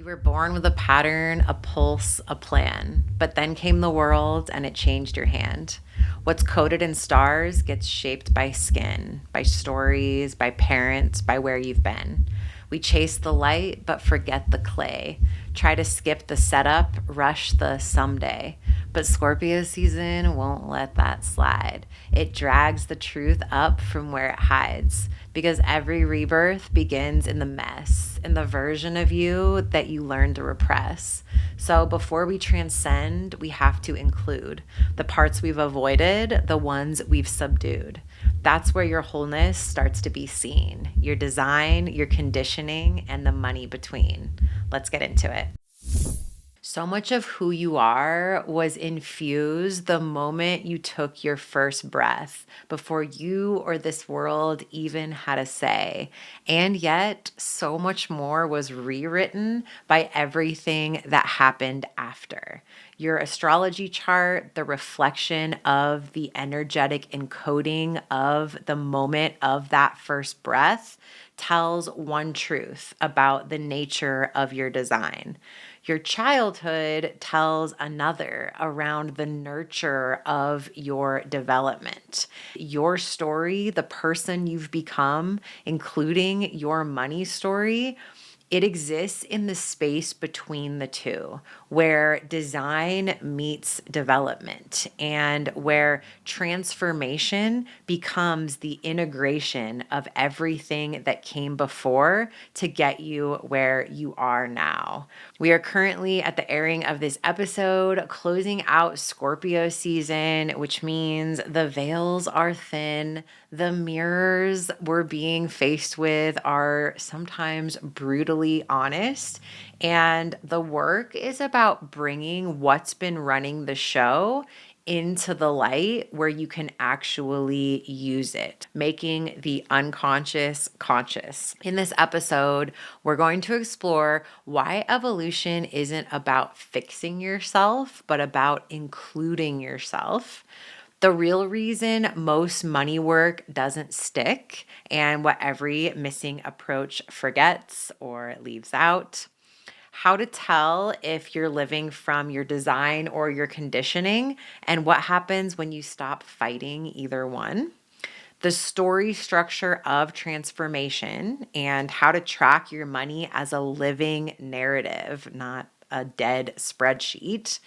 You were born with a pattern, a pulse, a plan, but then came the world and it changed your hand. What's coded in stars gets shaped by skin, by stories, by parents, by where you've been. We chase the light but forget the clay. Try to skip the setup, rush the someday. But Scorpio season won't let that slide. It drags the truth up from where it hides because every rebirth begins in the mess, in the version of you that you learn to repress. So before we transcend, we have to include the parts we've avoided, the ones we've subdued. That's where your wholeness starts to be seen, your design, your conditioning, and the money between. Let's get into it. So much of who you are was infused the moment you took your first breath, before you or this world even had a say. And yet, so much more was rewritten by everything that happened after. Your astrology chart, the reflection of the energetic encoding of the moment of that first breath, tells one truth about the nature of your design. Your childhood tells another around the nurture of your development. Your story, the person you've become, including your money story, it exists in the space between the two, where design meets development and where transformation becomes the integration of everything that came before to get you where you are now. We are currently at the airing of this episode, closing out Scorpio season, which means the veils are thin. The mirrors we're being faced with are sometimes brutally honest. And the work is about bringing what's been running the show into the light where you can actually use it, making the unconscious conscious. In this episode, we're going to explore why evolution isn't about fixing yourself, but about including yourself. The real reason most money work doesn't stick and what every missing approach forgets or leaves out. How to tell if you're living from your design or your conditioning, and what happens when you stop fighting either one. The story structure of transformation and how to track your money as a living narrative, not a dead spreadsheet.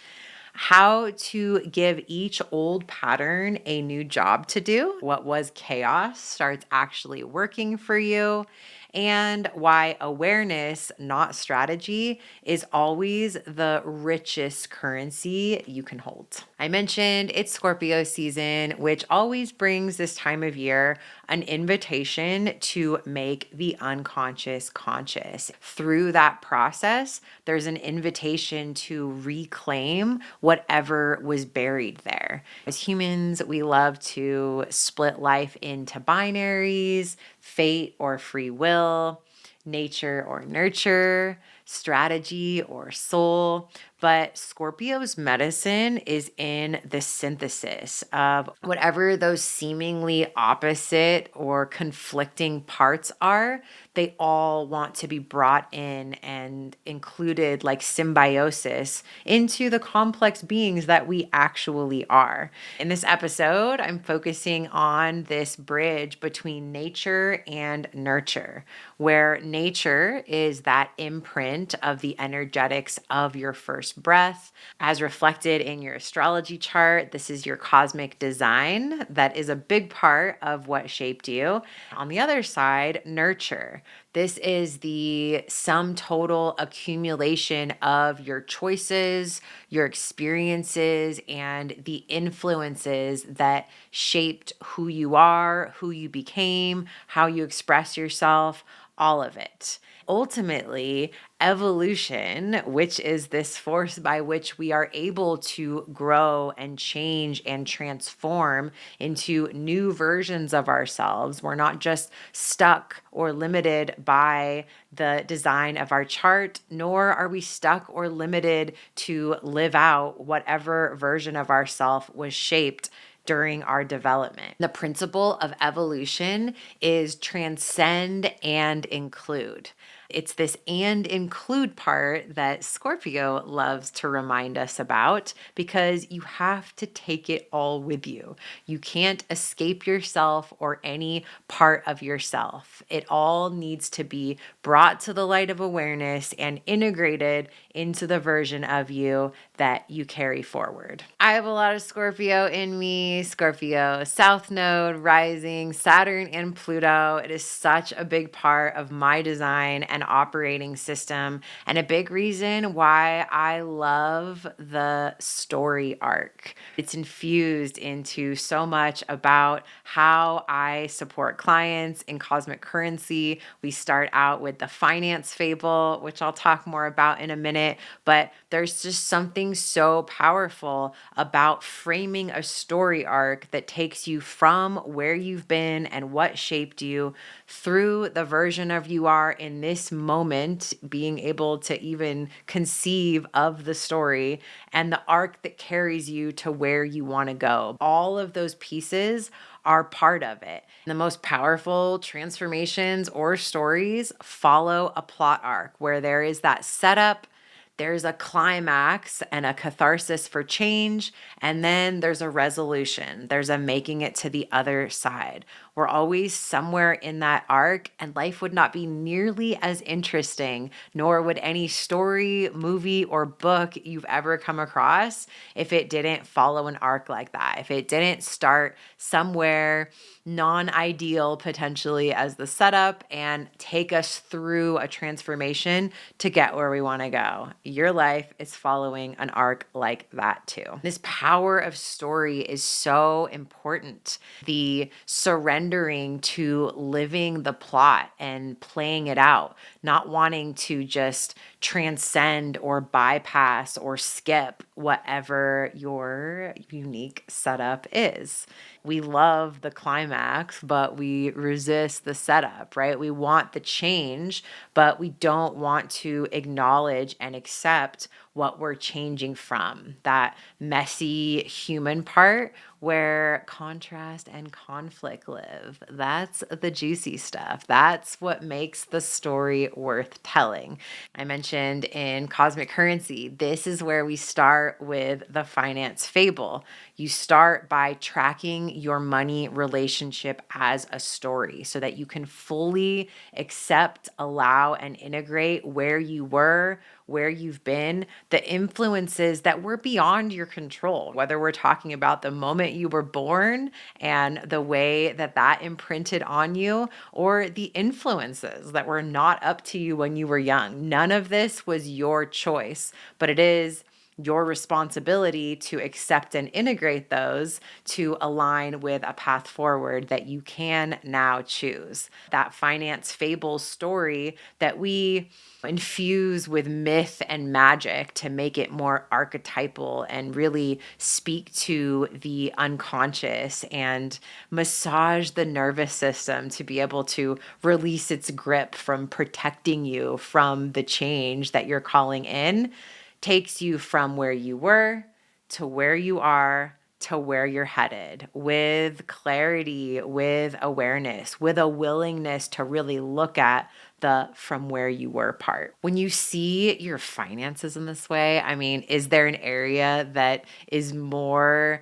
How to give each old pattern a new job to do. What was chaos starts actually working for you. And why awareness, not strategy, is always the richest currency you can hold. I mentioned it's Scorpio season, which always brings this time of year an invitation to make the unconscious conscious. Through that process, there's an invitation to reclaim whatever was buried there. As humans, we love to split life into binaries, fate or free will, nature or nurture, strategy or soul. But Scorpio's medicine is in the synthesis of whatever those seemingly opposite or conflicting parts are. They all want to be brought in and included like symbiosis into the complex beings that we actually are. In this episode, I'm focusing on this bridge between nature and nurture, where nature is that imprint of the energetics of your first breath, as reflected in your astrology chart. This is your cosmic design that is a big part of what shaped you. On the other side, nurture. This is the sum total accumulation of your choices, your experiences, and the influences that shaped who you are, who you became, how you express yourself, all of it. Ultimately, evolution, which is this force by which we are able to grow and change and transform into new versions of ourselves. We're not just stuck or limited by the design of our chart, nor are we stuck or limited to live out whatever version of ourself was shaped during our development. The principle of evolution is transcend and include. It's this and include part that Scorpio loves to remind us about because you have to take it all with you. You can't escape yourself or any part of yourself. It all needs to be brought to the light of awareness and integrated into the version of you that you carry forward. I have a lot of Scorpio in me, Scorpio South Node, rising, Saturn, and Pluto. It is such a big part of my design and operating system, and a big reason why I love the story arc. It's infused into so much about how I support clients in cosmic currency. We start out with the finance fable, which I'll talk more about in a minute, but there's just something so powerful about framing a story arc that takes you from where you've been and what shaped you through the version of you are in this moment, being able to even conceive of the story and the arc that carries you to where you want to go. All of those pieces are part of it. The most powerful transformations or stories follow a plot arc where there is that setup, there's a climax and a catharsis for change, and then there's a resolution. There's a making it to the other side. We're always somewhere in that arc, and life would not be nearly as interesting, nor would any story, movie, or book you've ever come across if it didn't follow an arc like that. If it didn't start somewhere non-ideal potentially as the setup and take us through a transformation to get where we want to go. Your life is following an arc like that too. This power of story is so important. The surrendering to living the plot and playing it out, not wanting to just transcend or bypass or skip whatever your unique setup is. We love the climax, but we resist the setup, right? We want the change, but we don't want to acknowledge and accept what we're changing from. That messy human part where contrast and conflict live. That's the juicy stuff. That's what makes the story worth telling. I mentioned in Cosmic Currency, this is where we start with the finance fable. You start by tracking your money relationship as a story so that you can fully accept, allow, and integrate where you were, where you've been, the influences that were beyond your control, whether we're talking about the moment you were born and the way that that imprinted on you, or the influences that were not up to you when you were young. None of this was your choice, but it is your responsibility to accept and integrate those to align with a path forward that you can now choose. That finance fable story that we infuse with myth and magic to make it more archetypal and really speak to the unconscious and massage the nervous system to be able to release its grip from protecting you from the change that you're calling in, takes you from where you were to where you are to where you're headed with clarity, with awareness, with a willingness to really look at the from where you were part. When you see your finances in this way, I mean, is there an area that is more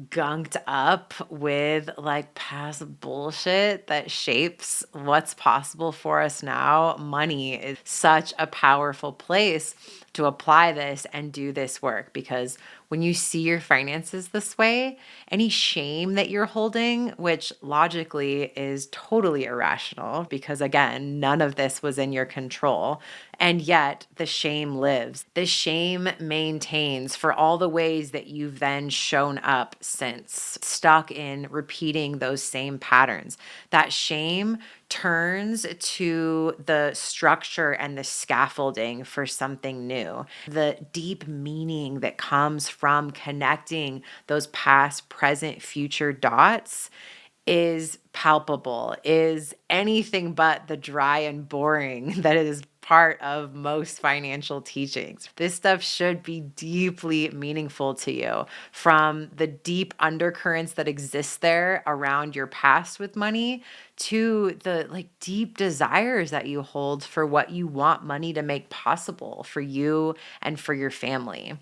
gunked up with like past bullshit that shapes what's possible for us now? Money is such a powerful place to apply this and do this work, because when you see your finances this way, any shame that you're holding, which logically is totally irrational because again, none of this was in your control, and yet the shame lives. The shame maintains for all the ways that you've then shown up since, stuck in repeating those same patterns. That shame turns to the structure and the scaffolding for something new. The deep meaning that comes from connecting those past, present, future dots is palpable, is anything but the dry and boring that is part of most financial teachings. This stuff should be deeply meaningful to you, from the deep undercurrents that exist there around your past with money to the like deep desires that you hold for what you want money to make possible for you and for your family.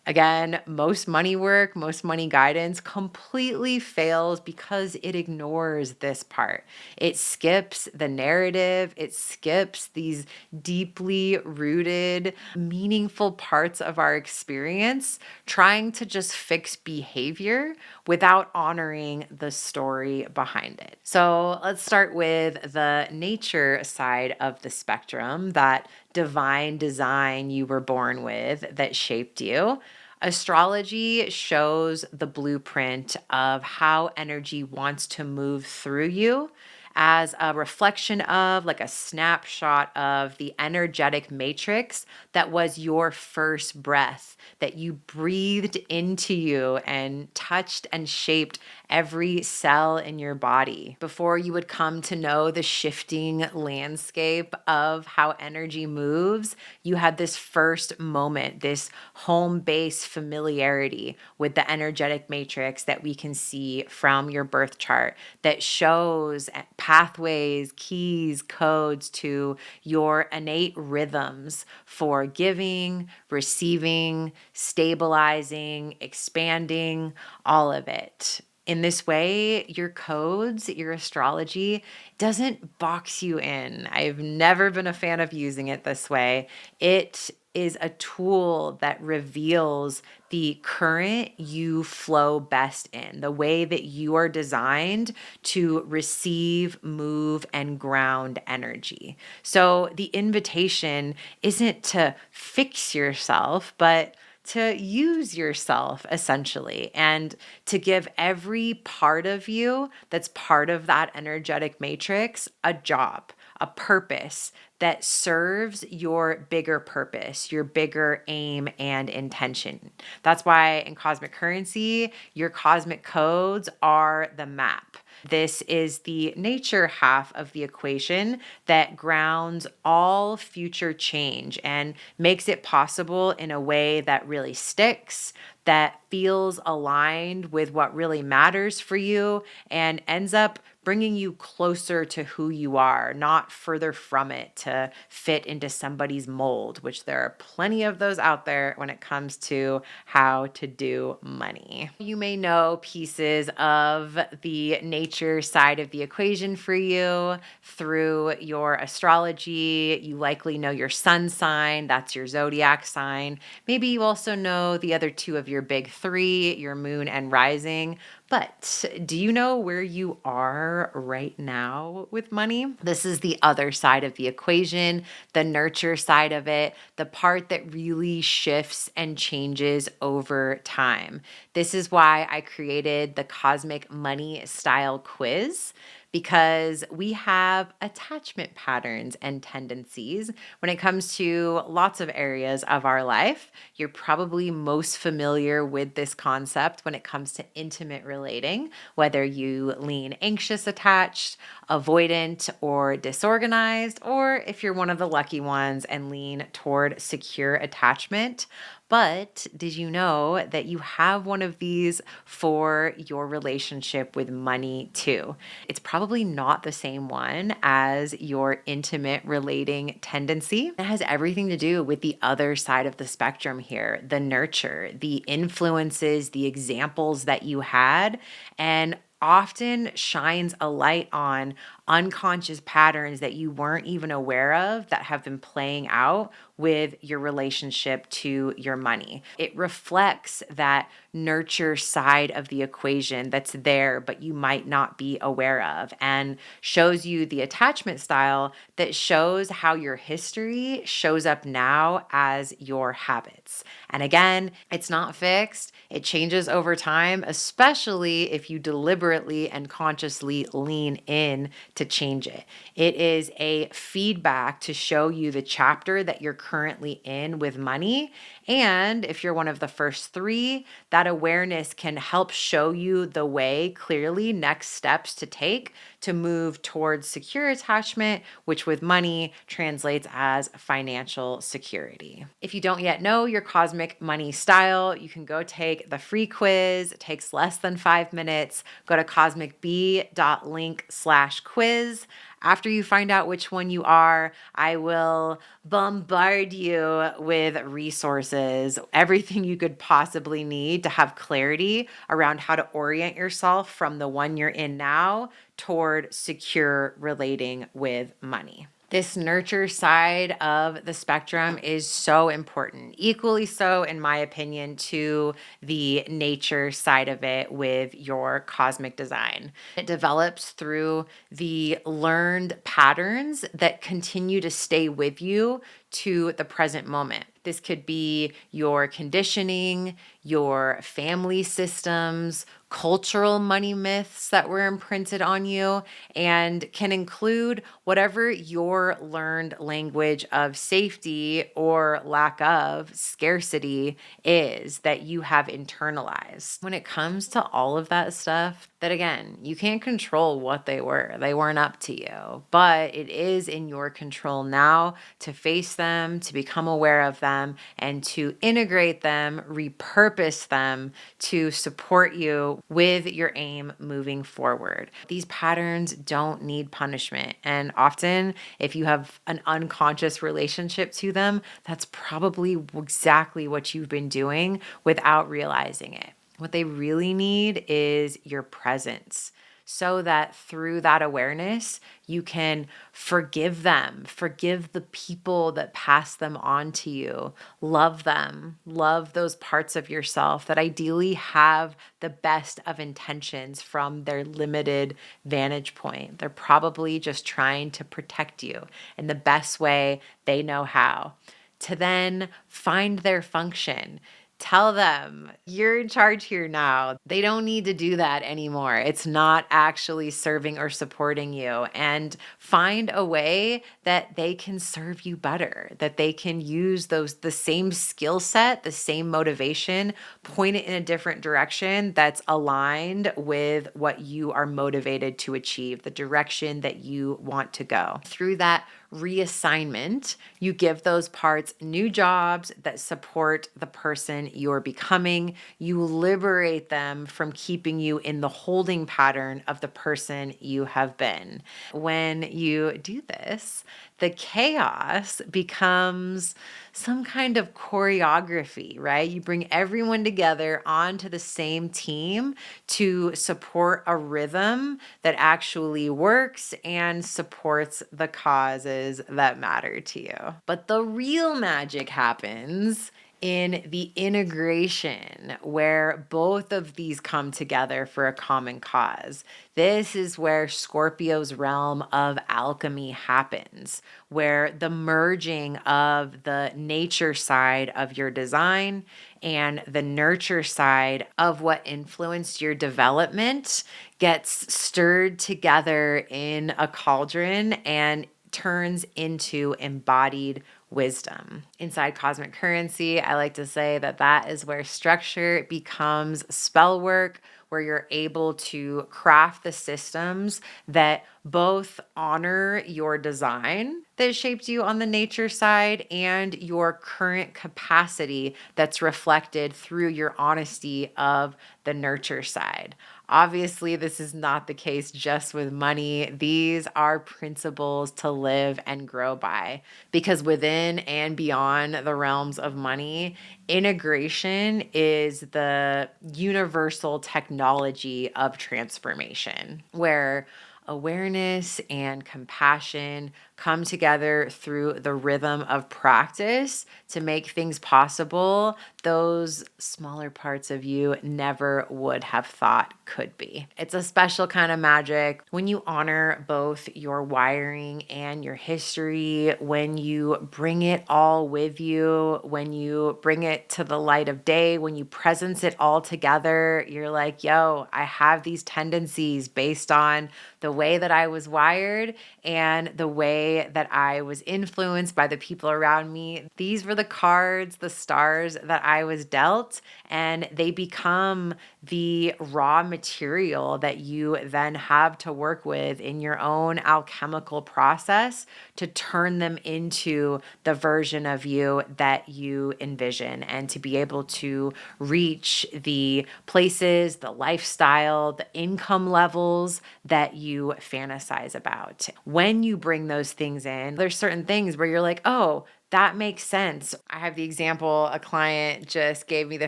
Again, most money work, most money guidance completely fails because it ignores this part. It skips the narrative, it skips these deeply rooted, meaningful parts of our experience, trying to just fix behavior without honoring the story behind it. So let's start with the nature side of the spectrum, that divine design you were born with that shaped you. Astrology shows the blueprint of how energy wants to move through you as a reflection of, like a snapshot of the energetic matrix that was your first breath that you breathed into you and touched and shaped every cell in your body before you would come to know the shifting landscape of how energy moves. You had this first moment, this home base familiarity with the energetic matrix that we can see from your birth chart that shows pathways, keys, codes to your innate rhythms for giving, receiving, stabilizing, expanding, all of it. In this way, your codes, your astrology doesn't box you in. I've never been a fan of using it this way. It is a tool that reveals the current you flow best in, the way that you are designed to receive, move, and ground energy. So the invitation isn't to fix yourself, but to use yourself essentially, and to give every part of you that's part of that energetic matrix a job, a purpose that serves your bigger purpose, your bigger aim and intention. That's why in cosmic currency, your cosmic codes are the map. This is the nature half of the equation that grounds all future change and makes it possible in a way that really sticks, that feels aligned with what really matters for you, and ends up bringing you closer to who you are, not further from it to fit into somebody's mold, which there are plenty of those out there when it comes to how to do money. You may know pieces of the nature side of the equation for you through your astrology. You likely know your sun sign, that's your zodiac sign. Maybe you also know the other two of your big three, your moon and rising. But do you know where you are right now with money? This is the other side of the equation, the nurture side of it, the part that really shifts and changes over time. This is why I created the Cosmic Money Style Quiz, because we have attachment patterns and tendencies when it comes to lots of areas of our life. You're probably most familiar with this concept when it comes to intimate relating, whether you lean anxious attached, avoidant, or disorganized, or if you're one of the lucky ones and lean toward secure attachment. But did you know that you have one of these for your relationship with money too? It's probably not the same one as your intimate relating tendency. It has everything to do with the other side of the spectrum here, the nurture, the influences, the examples that you had, and often shines a light on unconscious patterns that you weren't even aware of that have been playing out with your relationship to your money. It reflects that nurture side of the equation that's there, but you might not be aware of, and shows you the attachment style that shows how your history shows up now as your habits. And again, it's not fixed. It changes over time, especially if you deliberately and consciously lean in to change it. It is a feedback to show you the chapter that you're currently in with money. And if you're one of the first three, that awareness can help show you the way clearly, next steps to take to move towards secure attachment, which with money translates as financial security. If you don't yet know your cosmic money style, you can go take the free quiz. It takes less than 5 minutes. Go to cosmicb.link/quiz. After you find out which one you are, I will bombard you with resources, everything you could possibly need to have clarity around how to orient yourself from the one you're in now toward secure relating with money. This nurture side of the spectrum is so important, equally so, in my opinion, to the nature side of it with your cosmic design. It develops through the learned patterns that continue to stay with you to the present moment. This could be your conditioning, your family systems, cultural money myths that were imprinted on you, and can include whatever your learned language of safety or lack of scarcity is that you have internalized. When it comes to all of that stuff, that again, you can't control what they were. They weren't up to you, but it is in your control now to face them, to become aware of them, and to integrate them, repurpose them to support you with your aim moving forward. These patterns don't need punishment. And often, if you have an unconscious relationship to them, that's probably exactly what you've been doing without realizing it. What they really need is your presence, so that through that awareness, you can forgive them, forgive the people that pass them on to you, love them, love those parts of yourself that ideally have the best of intentions from their limited vantage point. They're probably just trying to protect you in the best way they know how, to then find their function. Tell them you're in charge here now. They don't need to do that anymore. It's not actually serving or supporting you. And find a way that they can serve you better, that they can use the same skill set, the same motivation, point it in a different direction that's aligned with what you are motivated to achieve, the direction that you want to go. Through that reassignment, you give those parts new jobs that support the person you're becoming. You liberate them from keeping you in the holding pattern of the person you have been. When you do this, the chaos becomes some kind of choreography, right? You bring everyone together onto the same team to support a rhythm that actually works and supports the causes that matter to you. But the real magic happens in the integration where both of these come together for a common cause. This is where Scorpio's realm of alchemy happens, where the merging of the nature side of your design and the nurture side of what influenced your development gets stirred together in a cauldron and turns into embodied wisdom. Inside Cosmic Currency, I like to say that that is where structure becomes spell work, where you're able to craft the systems that both honor your design that shaped you on the nature side and your current capacity that's reflected through your honesty of the nurture side. Obviously, this is not the case just with money. These are principles to live and grow by, because within and beyond the realms of money, integration is the universal technology of transformation, where awareness and compassion come together through the rhythm of practice to make things possible those smaller parts of you never would have thought could be. It's a special kind of magic when you honor both your wiring and your history, when you bring it all with you, when you bring it to the light of day, when you presence it all together. You're like, yo, I have these tendencies based on the way that I was wired and the way way that I was influenced by the people around me. These were the cards, the stars that I was dealt, and they become the raw material that you then have to work with in your own alchemical process to turn them into the version of you that you envision, and to be able to reach the places, the lifestyle, the income levels that you fantasize about. When you bring those things in, there's certain things where you're like, oh, that makes sense. I have the example, a client just gave me the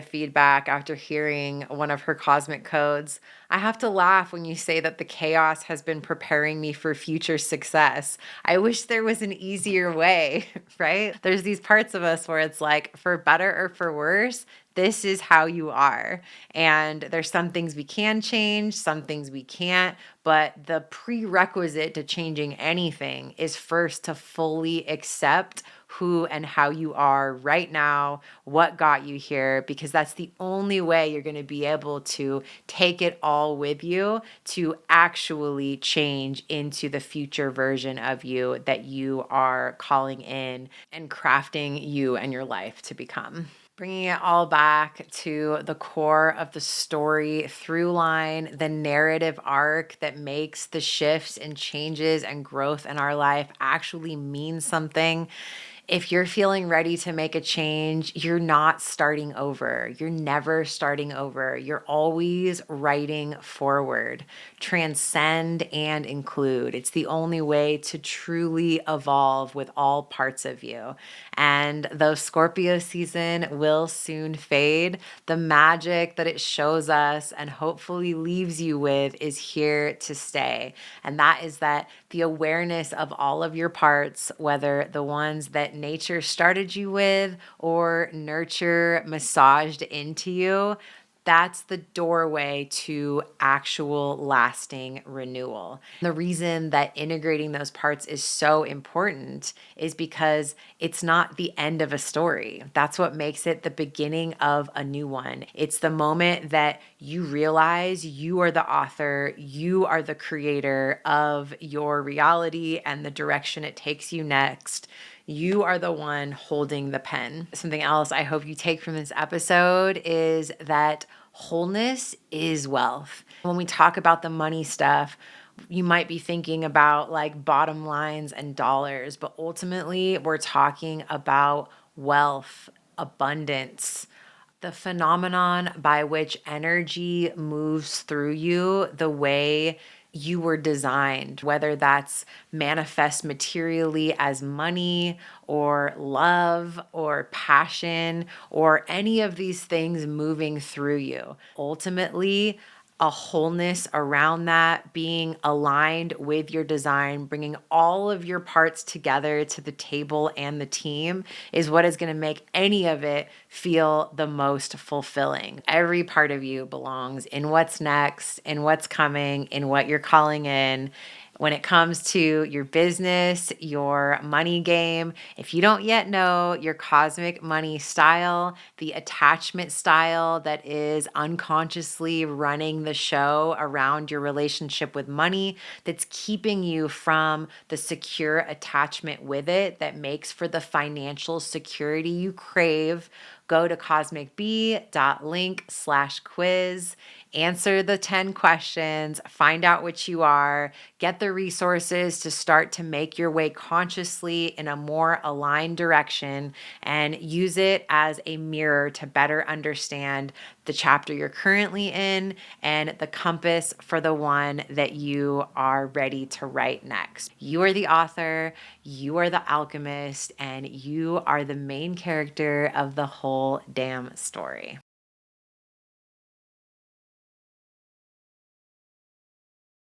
feedback after hearing one of her cosmic codes. I have to laugh when you say that the chaos has been preparing me for future success. I wish there was an easier way, right? There's these parts of us where it's like, for better or for worse, this is how you are. And there's some things we can change, some things we can't. But the prerequisite to changing anything is first to fully accept who and how you are right now, what got you here, because that's the only way you're going to be able to take it all with you to actually change into the future version of you that you are calling in and crafting you and your life to become. Bringing it all back to the core of the story through line, the narrative arc that makes the shifts and changes and growth in our life actually mean something. If you're feeling ready to make a change, you're not starting over. You're never starting over. You're always writing forward. Transcend and include. It's the only way to truly evolve with all parts of you. And though Scorpio season will soon fade, the magic that it shows us and hopefully leaves you with is here to stay. And that is that the awareness of all of your parts, whether the ones that nature started you with or nurture massaged into you, that's the doorway to actual lasting renewal. The reason that integrating those parts is so important is because it's not the end of a story. That's what makes it the beginning of a new one. It's the moment that you realize you are the author, you are the creator of your reality and the direction it takes you next. You are the one holding the pen. Something else I hope you take from this episode is that wholeness is wealth. When we talk about the money stuff, you might be thinking about like bottom lines and dollars, but ultimately we're talking about wealth, abundance, the phenomenon by which energy moves through you the way you were designed, whether that's manifest materially as money or love or passion or any of these things moving through you. Ultimately, a wholeness around that, being aligned with your design, bringing all of your parts together to the table and the team is what is going to make any of it feel the most fulfilling. Every part of you belongs in what's next, in what's coming, in what you're calling in. When it comes to your business, your money game, if you don't yet know your cosmic money style, the attachment style that is unconsciously running the show around your relationship with money, that's keeping you from the secure attachment with it that makes for the financial security you crave, go to cosmicb.link/quiz, answer the 10 questions, find out what you are, get the resources to start to make your way consciously in a more aligned direction, and use it as a mirror to better understand the chapter you're currently in and the compass for the one that you are ready to write next. You are the author, you are the alchemist, and you are the main character of the whole damn story.